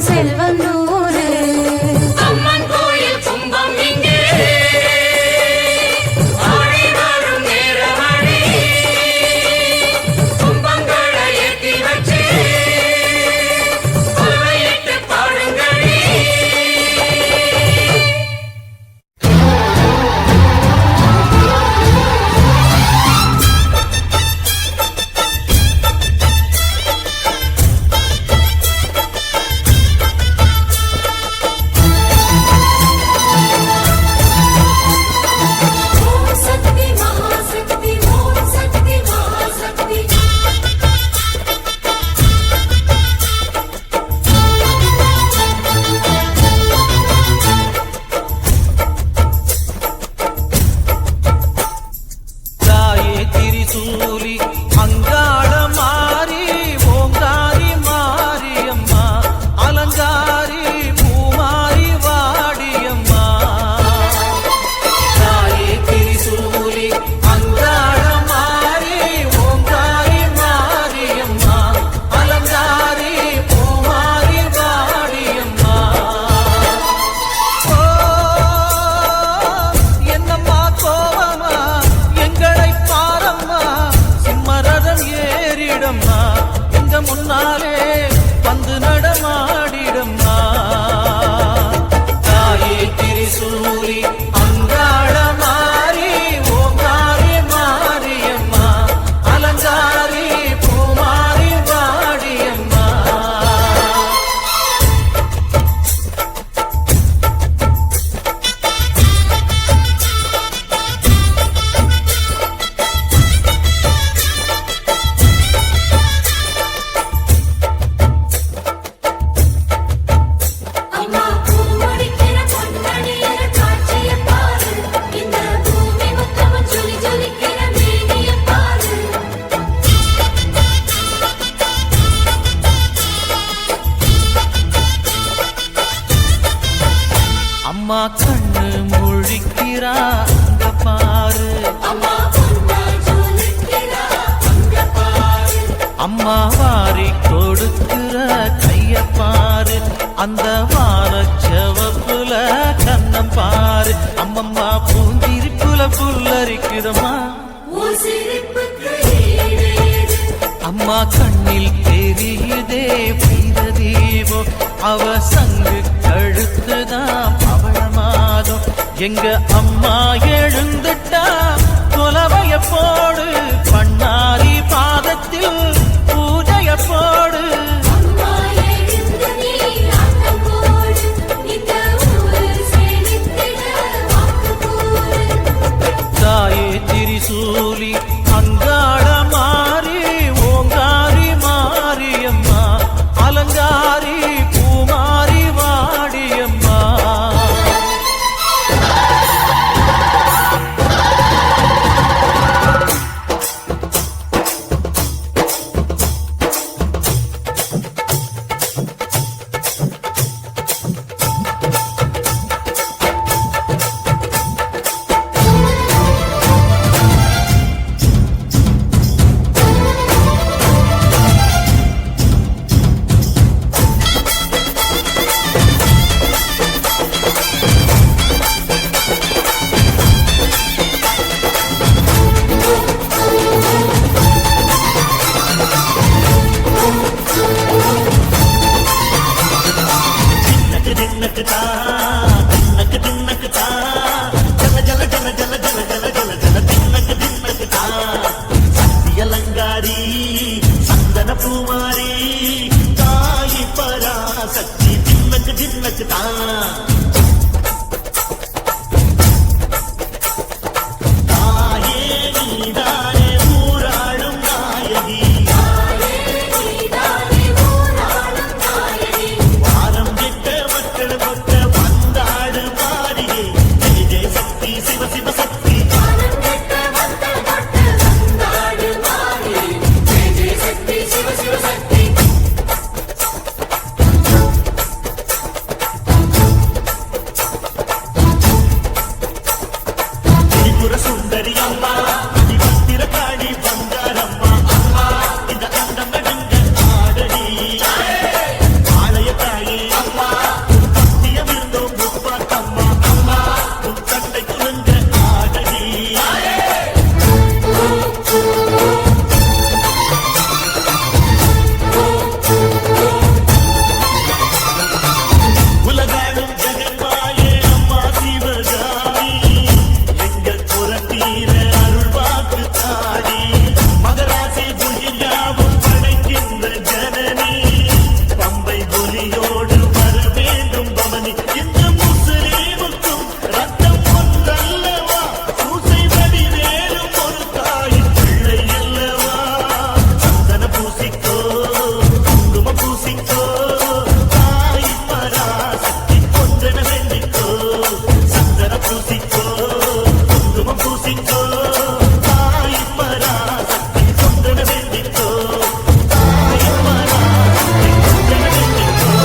செல்வந்தூரு அம்மன் கோயில் கும்பம் இங்கே ஆடி வரும் நேரமணி கும்பங்களை ஏற்றி வச்சு குலவையிட்டு பாடுங்களே முன்னாலே வந்து நடமாடிடம்மா தாயே திரிசூலி அங்காள மாறி ஓங்காரி மாரியம்மா அலங்காரி பூமாரி வாடியம்மா அம்மா கண்ணு முழிக்கிறா அங்க பாரு அம்மா வாரி கொடுக்கிற கைய பாரு அந்த வானச்சவப்புல கண்ணம் பாரு அம்மம்மா பூந்திருப்புல புல்லரிக்குதம்மா அம்மா கண்ணில் தெரியுதே வீரதீபம் அவ சங்கு கழுத்துதான் பவளமாதம் எங்க அம்மா எழுந்துட்டா கொலவைய போடு பண்ணாரி பாதத்தில் பூஜைய போடு தாயே திரிசூலி அங்காள மாறி ஓங்காரி மாரியம்மா அலங்காரி பூமாரி வாடியம்மா சந்தன பூமாரி தாயி பராசக்தி தின்னக்கு தின்னக்கு தான் உயிரோடு வர வேண்டும் பவனி இந்த முஸ்லீமுக்கும் ரத்தம் ஒன்றல்லவா பூசை வடிவேலும் ஒரு தாயின் பிள்ளை அல்லவா சந்தன பூசிக்கோ குங்கும பூசிக்கோ தாய் பராசக்தி ஒன்றென வேண்டிக்கோ சந்தன பூசிக்கோ குங்கும பூசிக்கோ தாய் பராசக்தி ஒன்றென வேண்டிக்கோ தாய் பராசக்தி ஒன்றென வேண்டிக்கோ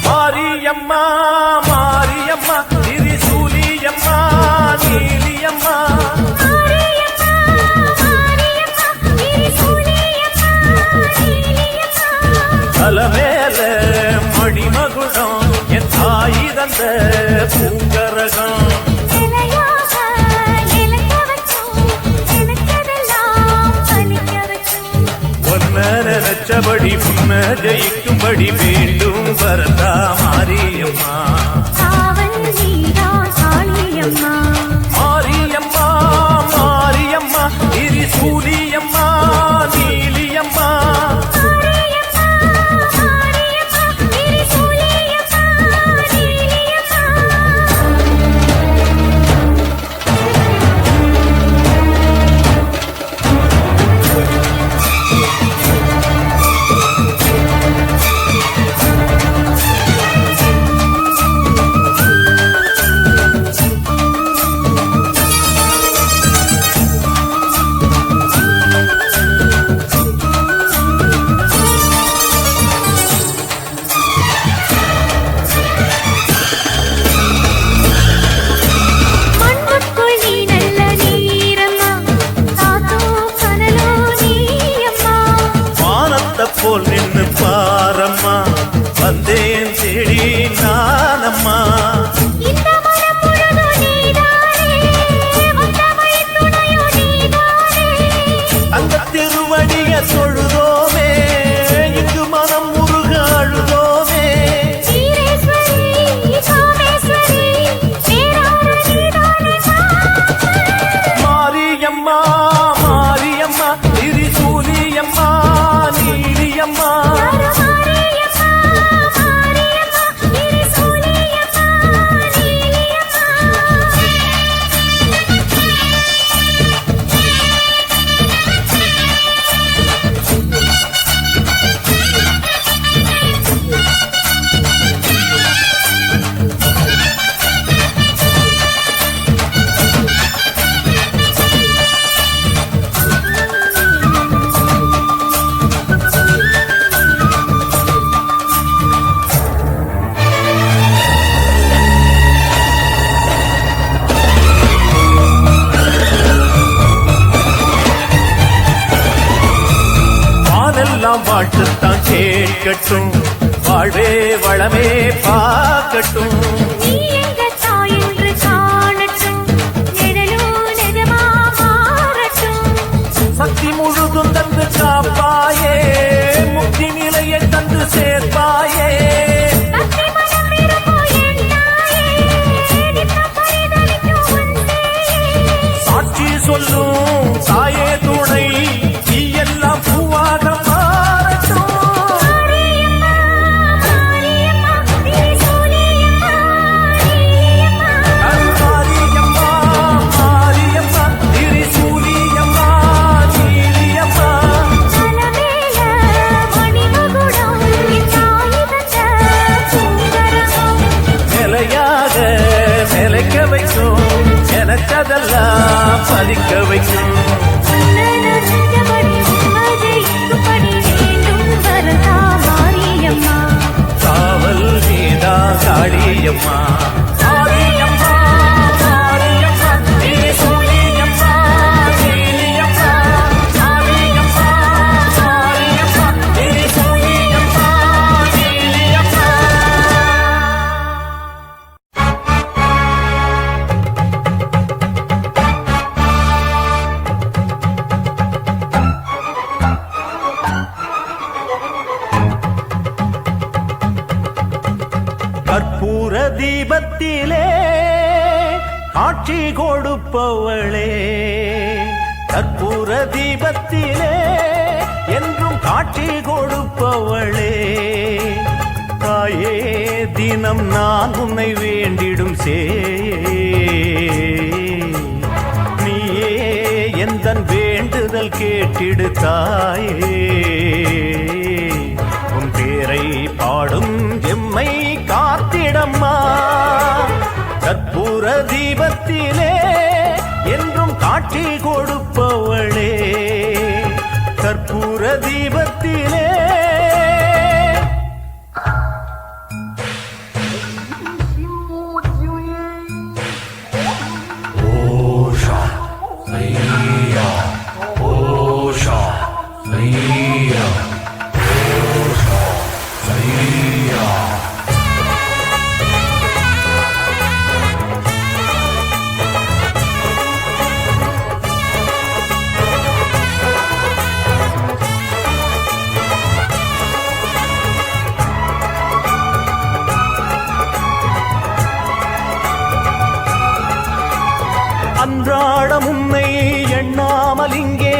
மாரியம்மா மாரியம்மா திரிசூலியம்மா நீலியம்மா தலமேல மணிமகுடம் என் தாய் தந்த பூங்கரகம் ஒன்ன நினைச்சபடி முன்ன ஜெயிக்கும்படி வேண்டும் வரதா மாரியம்மா மாரியம்மா மாரியம்மா திரிசூலியம்மா நீலியம்மா போல் நின்னு பாரம்மா வந்தேன் தேடி நானம்மா அந்த திருவடிய தொழுதோமே இங்கு மனம் முருக அழுதோமே மாரியம்மா மாரியம்மா திரிசூலியம்மா நீலியம்மா வானெல்லாம் வாழ்த்துத்தான் கேட்கட்டும் வாழ்வே வளமே பார்க்கட்டும் சக்தி முழுதும் தந்து காப்பாயே முக்தி நிலையை தந்து சேர்ப்பாயே சாட்சி சொல்லும் தாயே துணை நீ எல்லாம் பூவாக மாறட்டும் மாரியம்மா மாரியம்மா திரிசூலியம்மா நீலியம்மா நிலையாக நிலைக்க வைக்கும் எனக்கதெல்லாம் பலிக்க வைக்கும் கற்பூர தீபத்திலே காட்சி கொடுப்பவளே, கற்பூர தீபத்திலே என்றும் காட்சி கொடுப்பவளே, தாயே தினம் நான் உன்னை வேண்டிடும் நீயே எந்தன் வேண்டுதல் கேட்டிடு தாயே, உன் பேரை பாடும் எம்மை காத்திடம்மா, கற்பூர தீபத்திலே என்றும் காட்சி கொடுப்பவளே, கற்பூர தீபத்திலே. ஓஷா ஐயா, ஓஷா ஐயா, ஓஷா ஐயா. அன்றாடம் உன்னை எண்ணாமல் இங்கே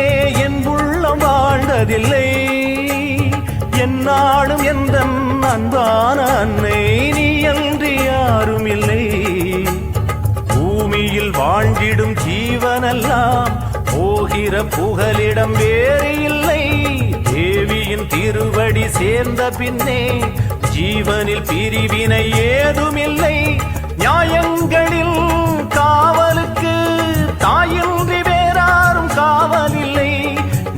என் உள்ளம் வாழ்ந்ததில்லை, என்னாலும் எந்த அன்பான அன்னை நீ அன்றி யாரும் இல்லை, பூமியில் வாழ்ந்திடும் ஜீவனெல்லாம் போகிற புகலிடம் வேறு இல்லை, தேவியின் திருவடி சேர்ந்த பின்னே ஜீவனில் பிரிவினை ஏதுமில்லை, நியாயங்களில் காவலுக்கு தாயின்றி வேறாரும் காவலில்லை,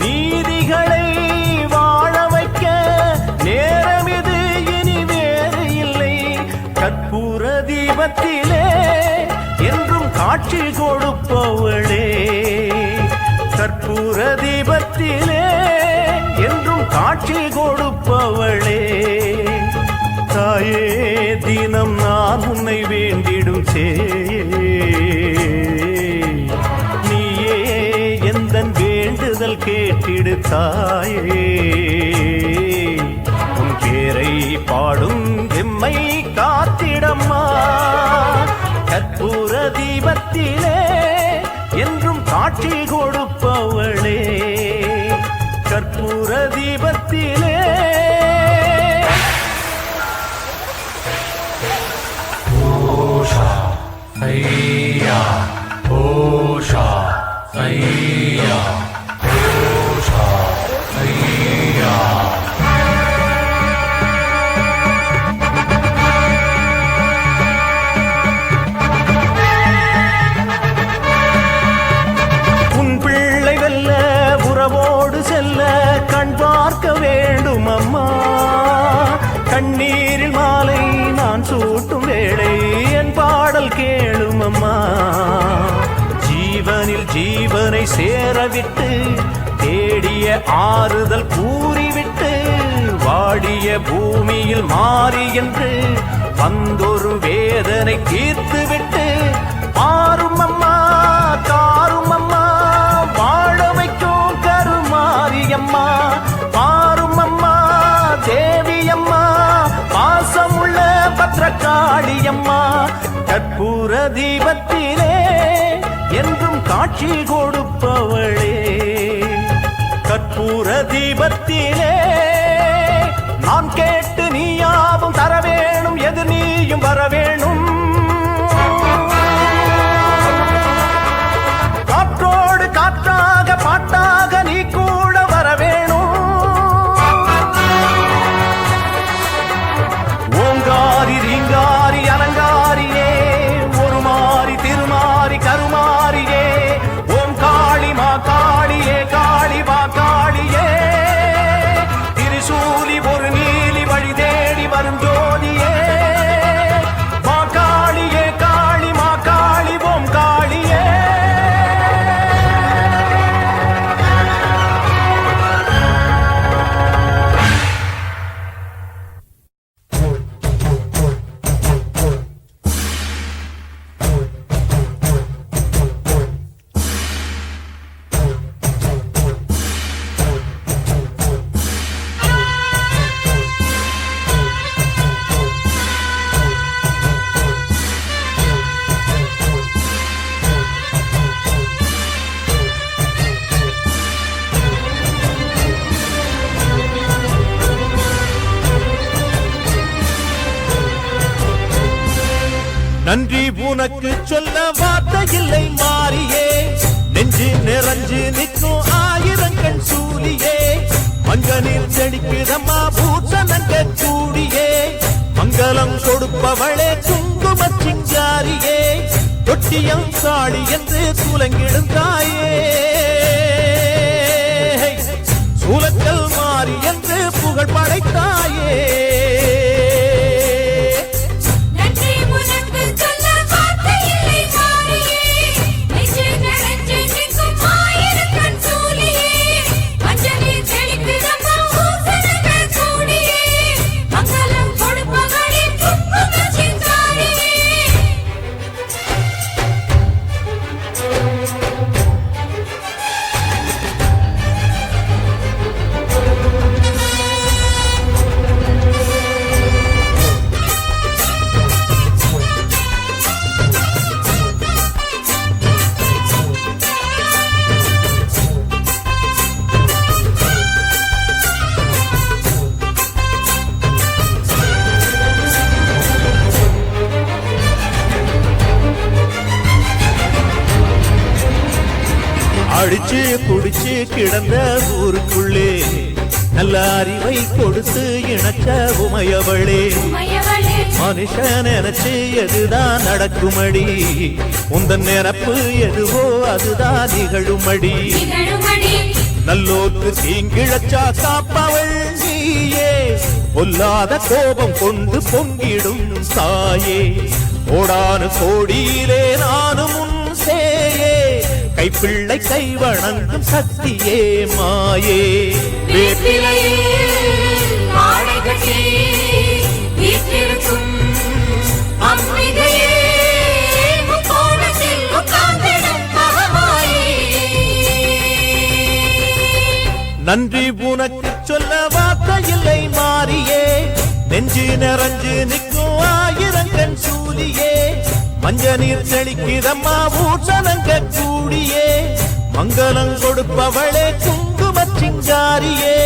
நீதிகளை வாழ வைக்க நேரம் இது இனி வேறு இல்லை, கற்பூர தீபத்திலே என்றும் காட்சி கொடுப்பவளே, கற்பூர தீபத்திலே என்றும் காட்சி கொடுப்பவளே, தாயே தினம் நான் உன்னை வேண்டிடும் நீயே எந்தன் வேண்டுதல் கேட்டிடு தாயே, உன் பேரை பாடும் எம்மை காத்திடம்மா, கற்பூர தீபத்திலே என்றும் காட்சி கொடுப்பவளே, கற்பூர தீபத்திலே. ஓஷா ஐயா, ஓஷா ஐயா, ஓஷா ஐயா. உன் பிள்ளை வெல்ல உறவோடு செல்ல கண் பார்க்க வேண்டும் அம்மா, கண்ணீரில் மாலை நான் சூட்டும் வேளை என் பாடல் கேளும் அம்மா, ஜீவனில் ஜீவனை சேரவிட்டு தேடிய ஆறுதல் கூறிவிட்டு வாடிய பூமியில் மாறி என்று வந்தொரு வேதனை தீர்த்துவிட்டு ஆறும் அம்மா காரும் அம்மா வாழ வைக்கும் கருமாரியம்மா, பாரும் அம்மா தேவியம்மா பாசமுள்ள பத்ரகாளியம்மா, கற்பூர தீபத்திலே என்றும் காட்சி கொடுப்பவளே, கற்பூர தீபத்திலே நான் கேட்டு நீயாவும் தர வேணும், எது நீயும் வர வேணும், காற்றோடு காற்றாக பாட்டாக நீ கூட வர வேணும், ஓங்காரி ரீங்காரி அலங்காரியே ஒரு மாறி திருமாறி கருமாரியே, ஓம் காளி மா காளியே காளி மா காளியே, திரிசூலி ஒரு நீலி வழி தேடி வரும் ஜோதியே, மா காளியே காளி மா காளி ஓம் காளியே. நன்றி உனக்கு சொல்ல வார்த்தை இல்லை மாறியே, நெஞ்சு நிறைஞ்சு நிற்கும் ஆயிரங்கள் சூலியே, மஞ்சனில் செடிக்குதம்மா பூசணங்க கூடியே, மங்களம் கொடுப்பவளே குங்கும சிங்காரியே, தொட்டியம் சாடி என்று சூலங்கிடும் தாயே, சூலக்கல் மாறி என்று புகழ் படைத்தாயே. அடிச்சு குடிச்சு கிடந்த ஊருக்குள்ளே நல்ல அறிவை கொடுத்து இணைச்ச உமையவளே, மனுஷன் நினைச்சு எதுதான் நடக்குமடி, உந்தன் நினைப்பு எதுவோ அதுதான் நிகழுமடி, நல்லோர்க்கு தீங்கிழச்சா காப்பவள் நீயே, பொல்லாத கோபம் கொண்டு பொங்கிடும் தாயே, கோடானு கோடியிலே நானும் உன் சேயே, கைப்பிள்ளை கை வணங்கும் சக்தியே மாயே, நன்றி உனக்கு சொல்ல வார்த்தை இல்லை மாறியே, நெஞ்சு நிறைஞ்சு நிற்கும் ஆயிரங்கன் சூலியே, மஞ்ச நீர் செழிக்கிறம்மா பூசணங்க கூடியே, மங்களம் கொடுப்பவளே குங்கும சிங்காரியே.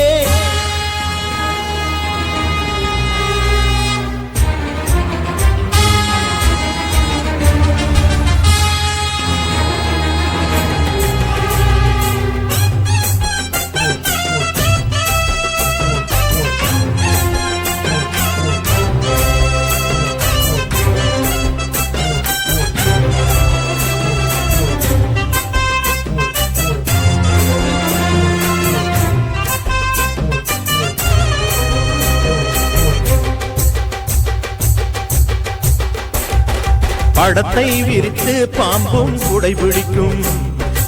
படத்தை விரித்து பாம்பும் குடை பிடிக்கும்,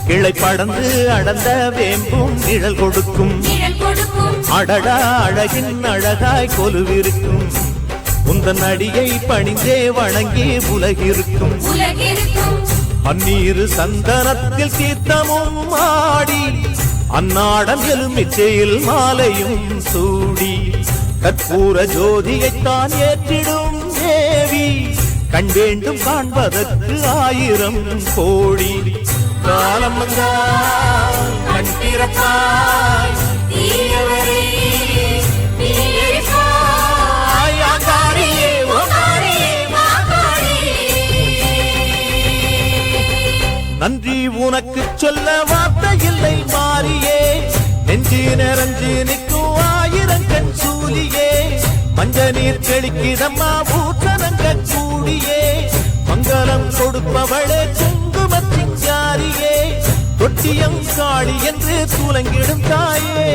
கிளை படந்து அடர்ந்த வேம்பும் நிழல் கொடுக்கும், அடடா அழகின் அழகாய் கொலுவிருக்கும், உந்தன் அடியை பணிந்தே வணங்கி உலகிருக்கும், அந்நீரு சந்தனத்தில் தீர்த்தமும் ஆடி, அந்நாடம் எலுமிச்சையில் மாலையும் சூடி, கற்பூர ஜோதியைத்தான் ஏற்றிடும் தேவி, கண் வேண்டும் காண்பதற்கு ஆயிரம் கோடி, காலம் வந்தால் கண் திறப்பாய் தீயவரே தீயரிப்பாய், ஆகாரியே ஓகாரியே மாகாரியே. நன்றி உனக்கு சொல்ல வார்த்தை இல்லை மாறியே, நெஞ்சு நிறைஞ்சு நிற்கும் ஆயிரங்கண் சூலியே, மஞ்ச நீர் தெளிக்கிடம்மா பூசணங்க கூடியே, மங்களம் கொடுப்பவளே குங்கும சிங்காரியே, தொட்டியம் காளி என்று சூலங்கிடும் தாயே.